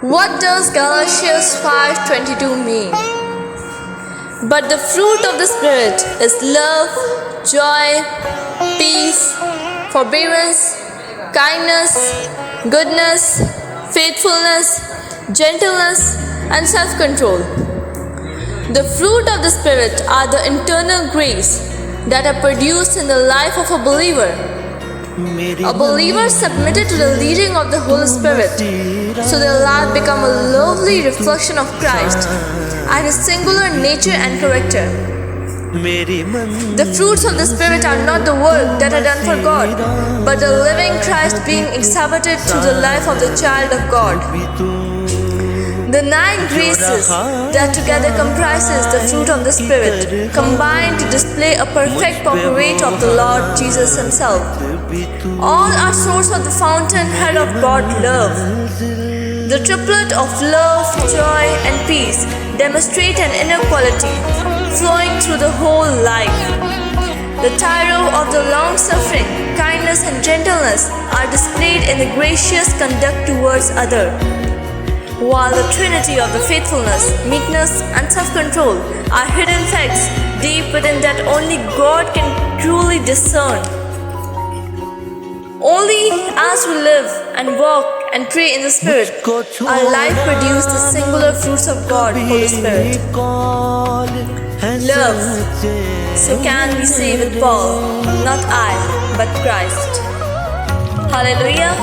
What does Galatians 5:22 mean? But the fruit of the Spirit is love, joy, peace, forbearance, kindness, goodness, faithfulness, gentleness, and self-control. The fruit of the Spirit are the internal grace that are produced in the life of a believer. A believer submitted to the leading of the Holy Spirit, so their life become a lovely reflection of Christ and His singular nature and character. The fruits of the Spirit are not the work that are done for God, but the living Christ being exhibited through the life of the child of God. The 9 graces that together comprises the fruit of the Spirit combine to display a perfect portrait of the Lord Jesus Himself. All are source of the fountainhead of God's love. The triplet of love, joy, and peace demonstrate an inner quality flowing through the whole life. The trio of the long-suffering, kindness, and gentleness are displayed in the gracious conduct towards others, while the trinity of the faithfulness, meekness, and self-control are hidden facts deep within that only God can truly discern. Only as we live and walk and pray in the Spirit, our life produces the singular fruits of God, Holy Spirit. Love, so can we say with Paul, not I, but Christ. Hallelujah.